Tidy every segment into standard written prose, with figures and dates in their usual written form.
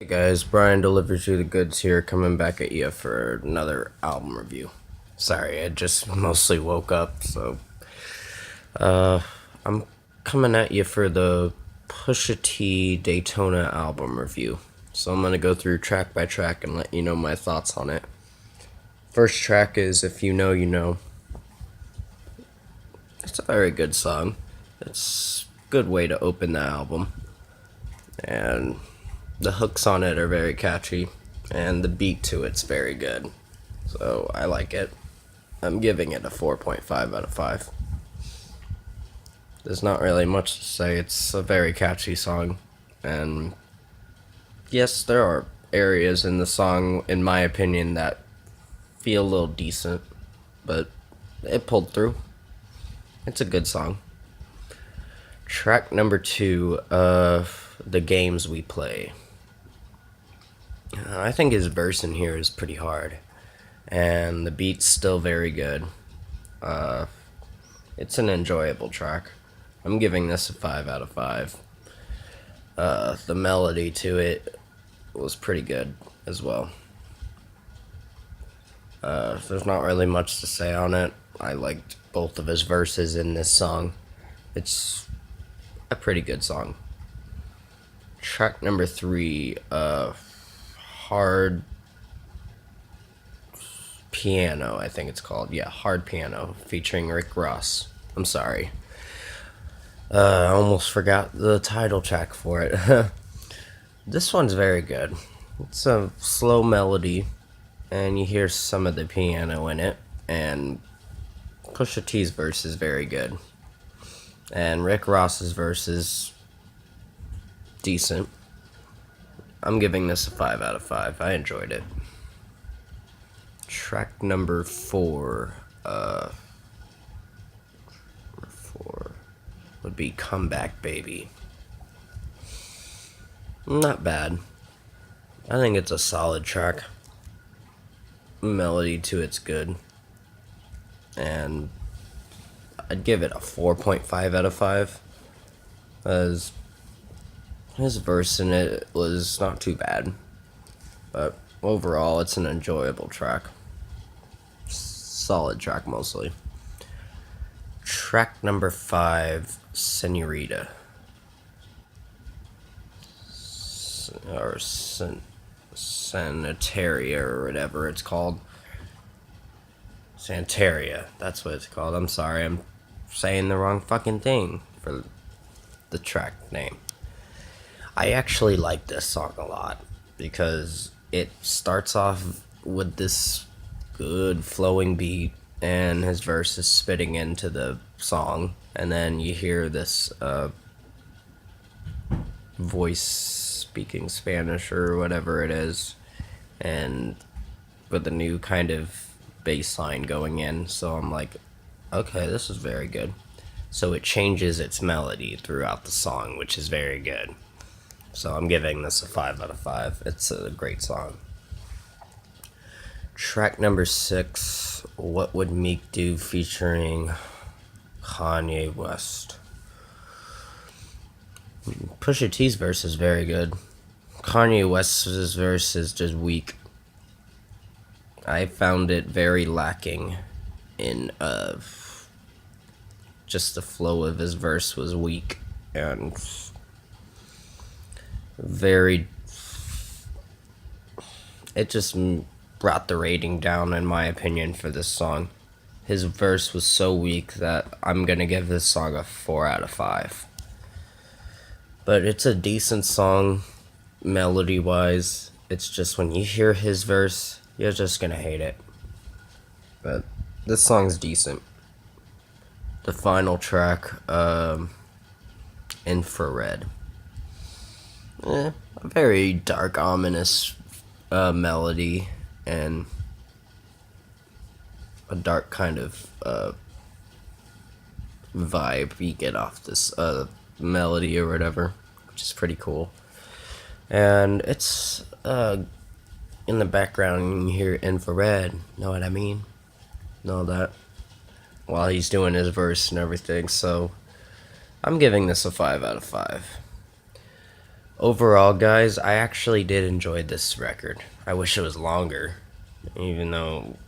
Hey guys, Brian delivers you the goods here, coming back at you for another album review. Sorry, I just mostly woke up, so I'm coming at you for the Pusha T Daytona album review. So I'm gonna go through track by track and let you know my thoughts on it. First track is If You Know, You Know. It's a very good song. It's a good way to open the album. And the hooks on it are very catchy, and the beat to it's very good. So I like it. I'm giving it a 4.5 out of 5. There's not really much to say. It's a very catchy song, and yes, there are areas in the song, in my opinion, that feel a little decent, but it pulled through. It's a good song. Track number 2, The Games We Play. I think his verse in here is pretty hard, and the beat's still very good. It's an enjoyable track. I'm giving this a 5 out of 5. The melody to it was pretty good as well. There's not really much to say on it. I liked both of his verses in this song. It's a pretty good song. Track number 3, Hard Piano, I think it's called. Yeah, Hard Piano, featuring Rick Ross. I'm sorry. I almost forgot the title track for it. This one's very good. It's a slow melody, and you hear some of the piano in it, and Pusha T's verse is very good. And Rick Ross's verse is decent. I'm giving this a 5 out of 5. I enjoyed it. Track number 4, would be Comeback Baby. Not bad. I think it's a solid track. Melody to it's good. And I'd give it a 4.5 out of 5. As his verse in it was not too bad. But overall, it's an enjoyable track. Solid track mostly. Track number 5, Senorita. Or Sanitaria, or whatever it's called. Santaria, that's what it's called. I'm sorry, I'm saying the wrong fucking thing for the track name. I actually like this song a lot because it starts off with this good flowing beat, and his verse is spitting into the song, and then you hear this voice speaking Spanish or whatever it is, and with a new kind of bass line going in. So I'm like, okay, this is very good. So it changes its melody throughout the song, which is very good. So I'm giving this a 5 out of 5. It's a great song. Track number 6, What Would Meek Do, featuring Kanye West. Pusha T's verse is very good. Kanye West's verse is just weak. I found it very lacking in just the flow of his verse was weak and very, it just brought the rating down, in my opinion, for this song. His verse was so weak that I'm gonna give this song a 4 out of 5. But it's a decent song, melody wise. It's just when you hear his verse, you're just gonna hate it. But this song's decent. The final track, Infrared. A very dark, ominous melody, and a dark kind of vibe you get off this melody or whatever, which is pretty cool. And it's in the background you hear infrared, know what I mean? Know that? While he's doing his verse and everything, so I'm giving this a 5 out of 5. Overall, guys, I actually did enjoy this record. I wish it was longer, even though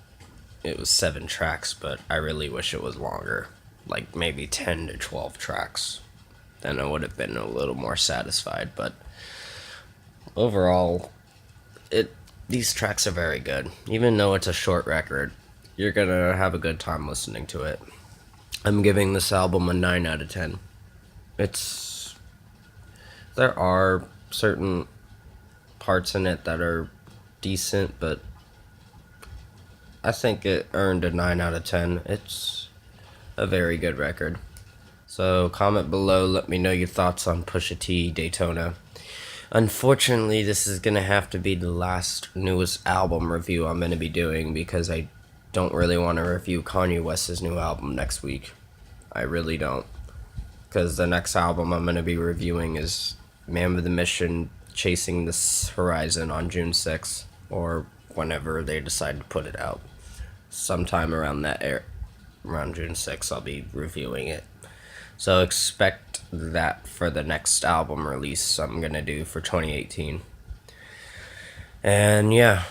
it was 7 tracks, but I really wish it was longer. Like maybe 10 to 12 tracks. Then I would have been a little more satisfied, but overall, these tracks are very good. Even though it's a short record, you're gonna have a good time listening to it. I'm giving this album a 9 out of 10. It's there are certain parts in it that are decent, but I think it earned a 9 out of 10. It's a very good record. So comment below, let me know your thoughts on Pusha T, Daytona. Unfortunately, this is going to have to be the last newest album review I'm going to be doing because I don't really want to review Kanye West's new album next week. I really don't. Because the next album I'm going to be reviewing is Man with a Mission, Chasing This Horizon on June 6th, or whenever they decide to put it out. Sometime around around June 6th, I'll be reviewing it. So expect that for the next album release I'm gonna do for 2018. And yeah,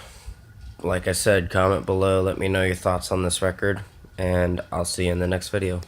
like I said, comment below, let me know your thoughts on this record, and I'll see you in the next video.